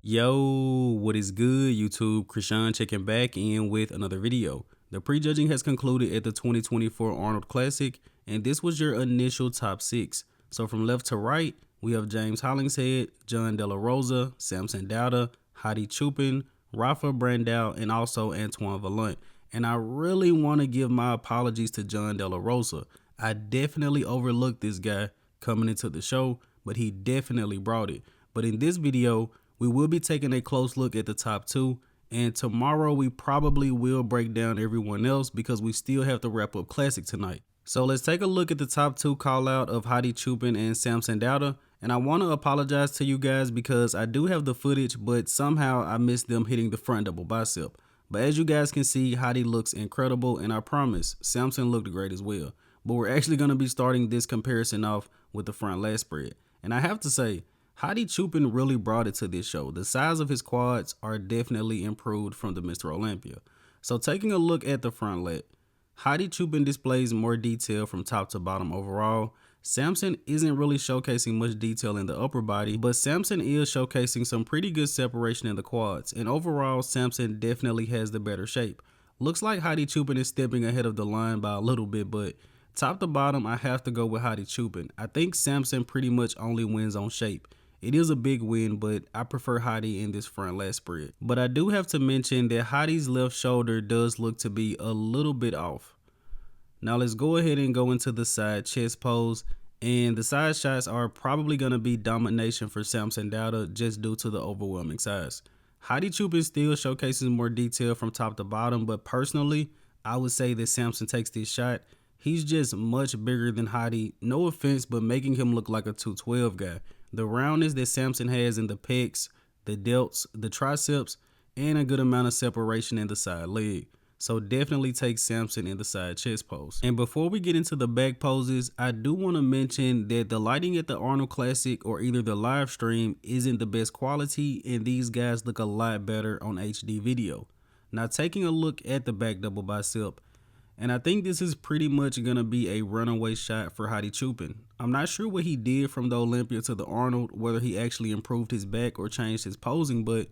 Yo, what is good, YouTube? Krishan checking back in with another video. The prejudging has concluded at the 2024 Arnold Classic, and this was your initial top 6. So from left to right, we have James Hollingshead, John De La Rosa, Samson Dauda, Hadi Choopan, Rafa Brandao, and also Antoine Vaillant. And I really want to give my apologies to John De La Rosa. I definitely overlooked this guy coming into the show, but he definitely brought it. But in this video, we will be taking a close look at the top 2, and tomorrow we probably will break down everyone else because we still have to wrap up Classic tonight. So let's take a look at the top 2 call out of Hadi Choopan and Samson Dauda. And I want to apologize to you guys because I do have the footage, but somehow I missed them hitting the front double bicep. But as you guys can see, Hadi looks incredible, and I promise Samson looked great as well. But we're actually going to be starting this comparison off with the front lat spread. And I have to say, Hadi Choopan really brought it to this show. The size of his quads are definitely improved from the Mr. Olympia. So taking a look at the front lat, Hadi Choopan displays more detail from top to bottom overall. Samson isn't really showcasing much detail in the upper body, but Samson is showcasing some pretty good separation in the quads. And overall, Samson definitely has the better shape. Looks like Hadi Choopan is stepping ahead of the line by a little bit, but top to bottom, I have to go with Hadi Choopan. I think Samson pretty much only wins on shape. It is a big win, but I prefer Hadi in this front lat spread. But I do have to mention that Hadi's left shoulder does look to be a little bit off. Now let's go ahead and go into the side chest pose. And the side shots are probably going to be domination for Samson Dauda just due to the overwhelming size. Hadi Choopan still showcases more detail from top to bottom, but personally, I would say that Samson takes this shot. He's just much bigger than Hadi, no offense, but making him look like a 212 guy. The roundness that Samson has in the pecs, the delts, the triceps, and a good amount of separation in the side leg. So definitely take Samson in the side chest pose. And before we get into the back poses, I do want to mention that the lighting at the Arnold Classic or either the live stream isn't the best quality, and these guys look a lot better on HD video. Now taking a look at the back double bicep, and I think this is pretty much going to be a runaway shot for Hadi Choopan. I'm not sure what he did from the Olympia to the Arnold, whether he actually improved his back or changed his posing, but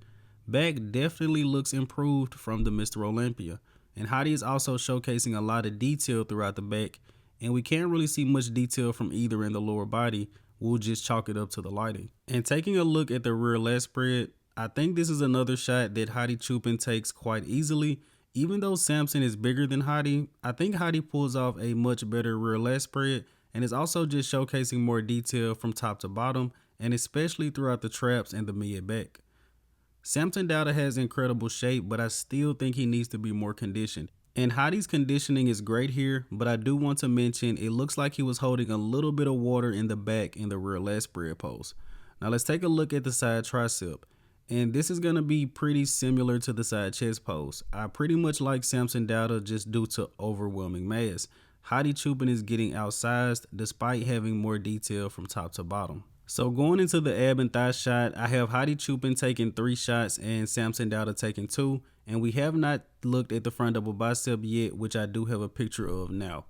back definitely looks improved from the Mr. Olympia. And Hadi is also showcasing a lot of detail throughout the back, and we can't really see much detail from either in the lower body. We'll just chalk it up to the lighting. And taking a look at the rear lat spread, I think this is another shot that Hadi Choopan takes quite easily. Even though Samson is bigger than Hadi, I think Hadi pulls off a much better rear lat spread and is also just showcasing more detail from top to bottom, and especially throughout the traps and the mid back. Samson Dauda has incredible shape, but I still think he needs to be more conditioned. And Hadi's conditioning is great here, but I do want to mention it looks like he was holding a little bit of water in the back in the rear lat spread pose. Now let's take a look at the side tricep. And this is going to be pretty similar to the side chest pose. I pretty much like Samson Dauda just due to overwhelming mass. Hadi Choopan is getting outsized despite having more detail from top to bottom. So going into the ab and thigh shot, I have Hadi Choopan taking 3 shots and Samson Dauda taking 2. And we have not looked at the front double bicep yet, which I do have a picture of now.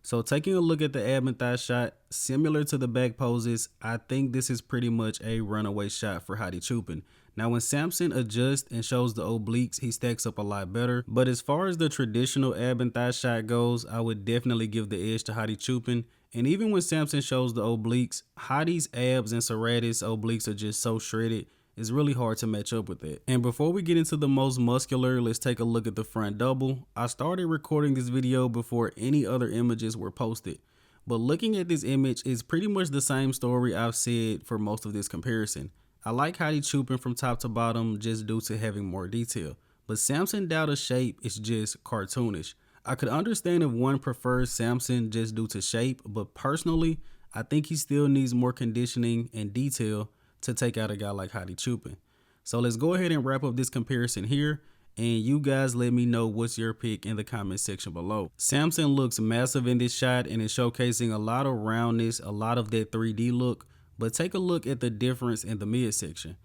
So taking a look at the ab and thigh shot, similar to the back poses, I think this is pretty much a runaway shot for Hadi Choopan. Now when Samson adjusts and shows the obliques, he stacks up a lot better. But as far as the traditional ab and thigh shot goes, I would definitely give the edge to Hadi Choopan. And even when Samson shows the obliques, Hadi's abs and serratus obliques are just so shredded, it's really hard to match up with it. And before we get into the most muscular, let's take a look at the front double. I started recording this video before any other images were posted. But looking at this image is pretty much the same story I've said for most of this comparison. I like Hadi Choopan from top to bottom just due to having more detail. But Samson Dauda's shape is just cartoonish. I could understand if one prefers Samson just due to shape, but personally, I think he still needs more conditioning and detail to take out a guy like Hadi Choopan. So let's go ahead and wrap up this comparison here, and you guys let me know what's your pick in the comment section below. Samson looks massive in this shot and is showcasing a lot of roundness, a lot of that 3D look, but take a look at the difference in the midsection.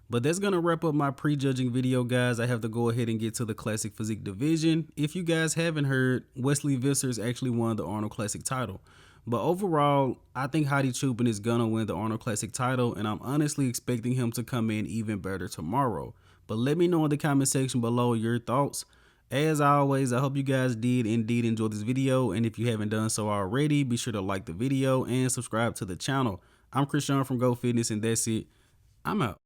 But that's going to wrap up my prejudging video, guys. I have to go ahead and get to the Classic Physique division. If you guys haven't heard, Wesley Vissers actually won the Arnold Classic title. But overall, I think Hadi Choopan is gonna win the Arnold Classic title, and I'm honestly expecting him to come in even better tomorrow. But let me know in the comment section below your thoughts. As always, I hope you guys did indeed enjoy this video, and if you haven't done so already, be sure to like the video and subscribe to the channel. I'm Christian from Go Fitness, and that's it. I'm out.